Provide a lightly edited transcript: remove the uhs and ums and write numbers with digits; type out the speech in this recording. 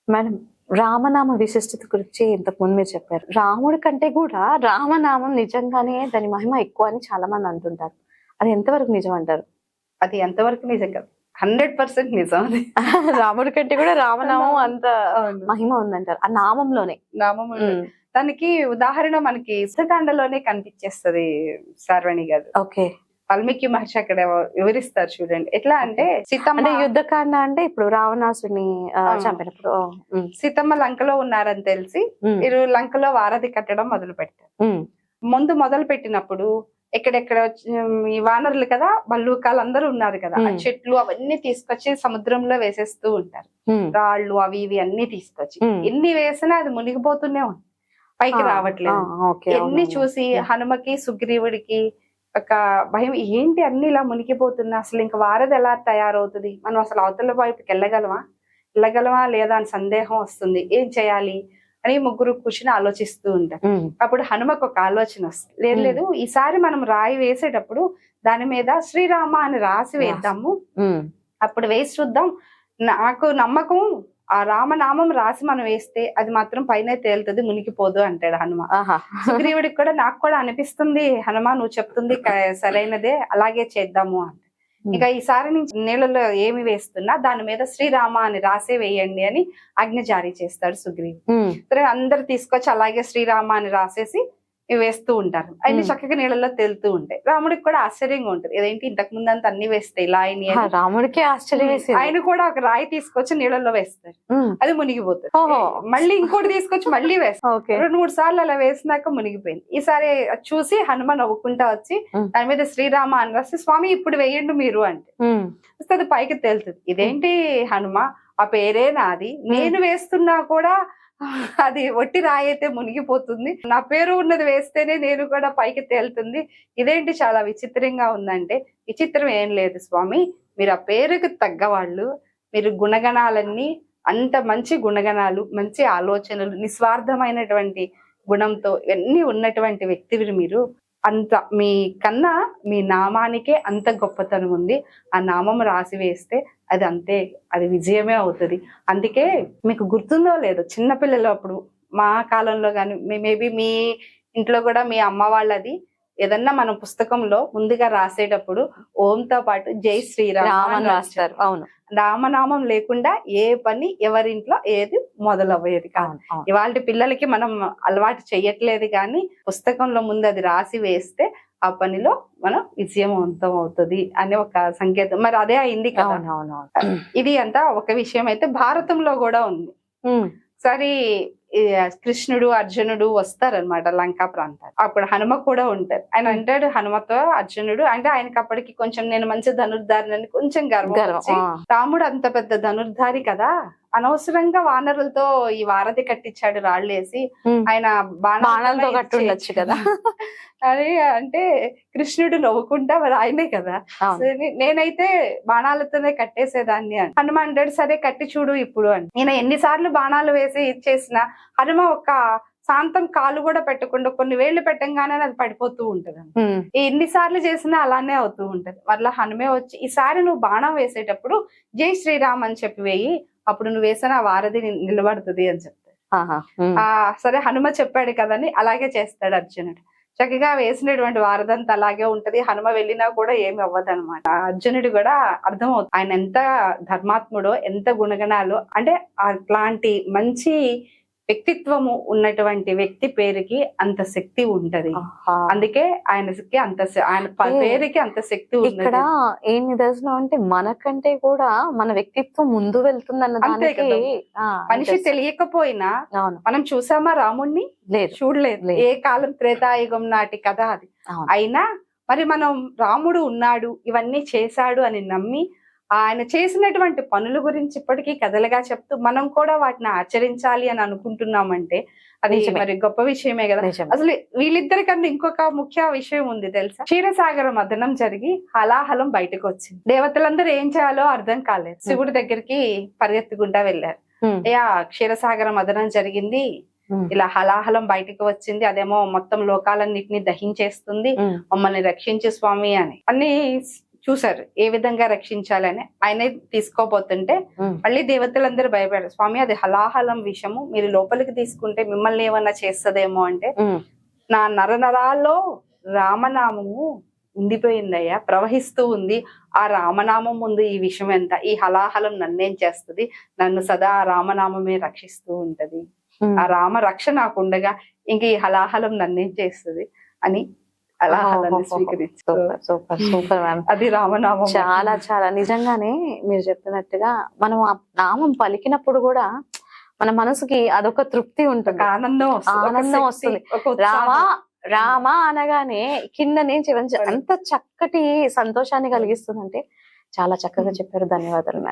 Madam, రామనామ విశిష్టత గురించి ఇంతకు ముందు మీరు చెప్పారు. రాముడి కంటే కూడా రామనామం నిజంగానే దాని మహిమ ఎక్కువ అని చాలా మంది అంటుంటారు. అది ఎంతవరకు నిజం అంటారు? అది ఎంతవరకు నిజం కాదు, 100% నిజం అది. రాముడి కంటే కూడా రామనామం అంత మహిమ ఉందంటారు ఆ నామంలోనే. నామం దానికి ఉదాహరణ మనకి యుద్ధకాండలోనే కనిపించేస్తది శ్రావణి గారు. ఓకే. వాల్మీకి మహర్షి అక్కడ వివరిస్తారు చూడండి. ఎట్లా అంటే సీతమ్మ యుద్ధకాండ అంటే ఇప్పుడు రావణాసుని చంపినప్పుడు సీతమ్మ లంకలో ఉన్నారని తెలిసి వీరు లంకలో వారధి కట్టడం మొదలు పెట్టారు. ముందు మొదలు పెట్టినప్పుడు ఎక్కడెక్కడ ఈ వానరులు కదా, బల్లూకాలు అందరూ ఉన్నారు కదా, ఆ చెట్లు అవన్నీ తీసుకొచ్చి సముద్రంలో వేసేస్తూ ఉంటారు. రాళ్ళు అవి ఇవి అన్ని తీసుకొచ్చి ఎన్ని వేసినా అది మునిగిపోతూనే ఉంది, పైకి రావట్లేదు. ఎన్ని చూసి హనుమకి సుగ్రీవుడికి ఒక భయం, ఏంటి అన్ని ఇలా మునిగిపోతున్నా, అసలు ఇంకా వారధి ఎలా తయారవుతుంది, మనం అసలు అవతల వైపుకి వెళ్ళగలమా లేదా అని సందేహం వస్తుంది, ఏం చేయాలి అని ముగ్గురు కూర్చుని ఆలోచిస్తూ ఉంటారు. అప్పుడు హనుమకు ఒక ఆలోచన వస్తుంది, లేదు ఈసారి మనం రాయి వేసేటప్పుడు దాని మీద శ్రీరామ అని రాసి వేద్దాము, అప్పుడు వేసి చూద్దాం, నాకు నమ్మకం ఆ రామనామం రాసి మనం వేస్తే అది మాత్రం పైన తేలుతుంది, మునిగిపోదు అంటాడు హనుమ. సుగ్రీవుడికి కూడా నాకు కూడా అనిపిస్తుంది హనుమ, నువ్వు చెప్తుంది సరైనదే, అలాగే చేద్దాము అంటే. ఇక ఈసారి నుంచి నీళ్ళలో ఏమి వేస్తున్నా దాని మీద శ్రీరామ అని రాసే వేయండి అని ఆజ్ఞ జారీ చేస్తాడు సుగ్రీవుడు. సరే అందరు తీసుకొచ్చి అలాగే శ్రీరామ అని రాసేసి వేస్తూ ఉంటారు. అన్ని చక్కగా నీళ్ళలో తేలుతూ ఉంటాయి. రాముడికి కూడా ఆశ్చర్యంగా ఉంటుంది, ఏదేంటి ఇంతకు ముందు అంతా అన్ని వేస్తాయి ఇలా అని. రాముడికి ఆశ్చర్యం, ఆయన కూడా ఒక రాయి తీసుకొచ్చి నీళ్ళలో వేస్తారు, అది మునిగిపోతుంది. మళ్ళీ ఇంకోటి తీసుకొచ్చి మళ్ళీ వేస్తారు. 2-3 సార్లు అలా వేసినాక మునిగిపోయింది. ఈసారి చూసి హనుమ నవ్వుకుంటా వచ్చి దాని మీద శ్రీరామ అని రాసి, స్వామి ఇప్పుడు వేయండి మీరు అంటే అది పైకి తేలుతుంది. ఇదేంటి హనుమ, ఆ పేరే నాది, నేను వేస్తున్నా కూడా అది ఒట్టి రాయి అయితే మునిగిపోతుంది, నా పేరు ఉన్నది వేస్తేనే నేను కూడా పైకి తేలుతుంది, ఇదేంటి చాలా విచిత్రంగా ఉందంటే, విచిత్రం ఏం లేదు స్వామి, మీరు ఆ పేరుకి తగ్గవాళ్ళు, మీరు గుణగణాలన్నీ అంత మంచి గుణగణాలు, మంచి ఆలోచనలు, నిస్వార్థమైనటువంటి గుణంతో ఇవన్నీ ఉన్నటువంటి వ్యక్తివి మీరు. అంత మీ కన్నా మీ నామానికే అంత గొప్పతనం ఉంది, ఆ నామం రాసి వేస్తే అది అంతే, అది విజయమే అవుతుంది. అందుకే మీకు గుర్తుందో లేదో, చిన్నపిల్లలు అప్పుడు మా కాలంలో కానీ మేబీ మీ ఇంట్లో కూడా మీ అమ్మ వాళ్ళది ఏదన్నా మనం పుస్తకంలో ముందుగా రాసేటప్పుడు ఓంతో పాటు జై శ్రీరామ్ అని రాస్తారు. అవును, రామనామం లేకుండా ఏ పని ఎవరింట్లో ఏది మొదలవ్వేది కాదు. ఇవాళ పిల్లలకి మనం అలవాటు చెయ్యట్లేదు, కానీ పుస్తకంలో ముందు అది రాసి వేస్తే ఆ పనిలో మనం విజయవంతం అవుతుంది అనే ఒక సంకేతం. మరి అదే అయింది కదా. ఇది అంతా ఒక విషయం అయితే భారతంలో కూడా ఉంది. సరే, కృష్ణుడు అర్జునుడు వస్తారనమాట లంకా ప్రాంతాలు. అప్పుడు హనుమ కూడా ఉంటారు. ఆయన అంటాడు హనుమతో, అర్జునుడు అంటే ఆయనకి అప్పటికి కొంచెం నేను మంచి ధనుర్ధారిని కొంచెం గర్వం, రాముడు అంత పెద్ద ధనుర్ధారి కదా, అనవసరంగా వానరులతో ఈ వారధి కట్టించాడు రాళ్ళేసి, ఆయన బాణాలతో కట్టుండొచ్చు కదా అని అంటే కృష్ణుడు నవ్వుకుంటా, మరి ఆయనే కదా, నేనైతే బాణాలతోనే కట్టేసేదాన్ని అని. హనుమ అంటాడు సరే కట్టి చూడు ఇప్పుడు అని. నేను ఎన్నిసార్లు బాణాలు వేసి ఇచ్చేసిన హనుమ ఒక్క శాంతం కాలు కూడా పెట్టకుండా కొన్ని వేళ్లు పెట్టంగానే అది పడిపోతూ ఉంటది. ఎన్నిసార్లు చేసినా అలానే అవుతూ ఉంటది. మళ్ళీ హనుమే వచ్చి ఈసారి నువ్వు బాణం వేసేటప్పుడు జై శ్రీరామ్ అని చెప్పి వేయి, అప్పుడు నువ్వు వేసిన వారధి నిలబడుతుంది అని చెప్తాడు. సరే హనుమ చెప్పాడు కదని అలాగే చేస్తాడు అర్జునుడు. చక్కగా వేసినటువంటి వారధంతా అలాగే ఉంటది, హనుమ వెళ్ళినా కూడా ఏమి అవ్వదు అనమాట. అర్జునుడు కూడా అర్థమవుతుంది ఆయన ఎంత ధర్మాత్ముడో, ఎంత గుణగణాలు, అంటే అట్లాంటి మంచి వ్యక్తిత్వము ఉన్నటువంటి వ్యక్తి పేరుకి అంత శక్తి ఉంటది. అందుకే ఆయనకి ఆయన పేరుకి అంత శక్తి ఉంది. ఇక్కడ ఏం నిదర్శనం అంటే మనకంటే కూడా మన వ్యక్తిత్వం ముందు వెళ్తుంది దానికి మనిషి తెలియకపోయినా మనం చూసామా రాముణ్ణి? లేదు, చూడలేదు. ఏ కాలం త్రేతాయుగం నాటి కథ అది. అయినా మరి మనం రాముడు ఉన్నాడు, ఇవన్నీ చేశాడు అని నమ్మి ఆయన చేసినటువంటి పనుల గురించి ఇప్పటికీ కథలుగా చెప్తూ మనం కూడా వాటిని ఆచరించాలి అని అనుకుంటున్నామంటే అది మరి గొప్ప విషయమే కదా. అసలు వీళ్ళిద్దరి కన్నా ఇంకొక ముఖ్య విషయం ఉంది తెలుసా? క్షీరసాగర మథనం జరిగి హలాహలం బయటకు వచ్చింది. దేవతలందరూ ఏం చేయాలో అర్థం కాలేదు, శివుడి దగ్గరికి పరిగెత్తుకుంటా వెళ్ళారు. అయ్యా క్షీరసాగర మథనం జరిగింది, ఇలా హలాహలం బయటకు వచ్చింది, అదేమో మొత్తం లోకాలన్నిటిని దహించేస్తుంది, మమ్మల్ని రక్షించు స్వామి అని అన్ని చూసారు ఏ విధంగా రక్షించాలని. ఆయన తీసుకోబోతుంటే మళ్ళీ దేవతలందరూ భయపడారు, స్వామి అది హలాహలం విషము, మీరు లోపలికి తీసుకుంటే మిమ్మల్ని ఏమన్నా చేస్తదేమో అంటే, నా నరనరాల్లో రామనామము ఉండిపోయిందయ్యా, ప్రవహిస్తూ ఉంది. ఆ రామనామం ముందు ఈ విషయం ఎంత, ఈ హలాహలం నన్నేం చేస్తుంది, నన్ను సదా ఆ రామనామమే రక్షిస్తూ ఉంటది, ఆ రామ రక్ష నాకు ఉండగా ఇంక ఈ హలాహలం నన్నేం చేస్తుంది అని హలాహలాన్ని స్వీకరించారు. Super super ma'am. అది రామనామం. చాలా చాలా నిజంగానే మీరు చెప్పినట్టుగా మనం ఆ నామం పలికినప్పుడు కూడా మన మనసుకి అదొక తృప్తి ఉంటుంది, ఆనందం ఆనందం వస్తుంది. రామా రామా అనగానే కింద నుంచి అంత చక్కటి సంతోషాన్ని కలిగిస్తుందంటే చాలా చక్కగా చెప్పారు. ధన్యవాదాలు మ్యామ్.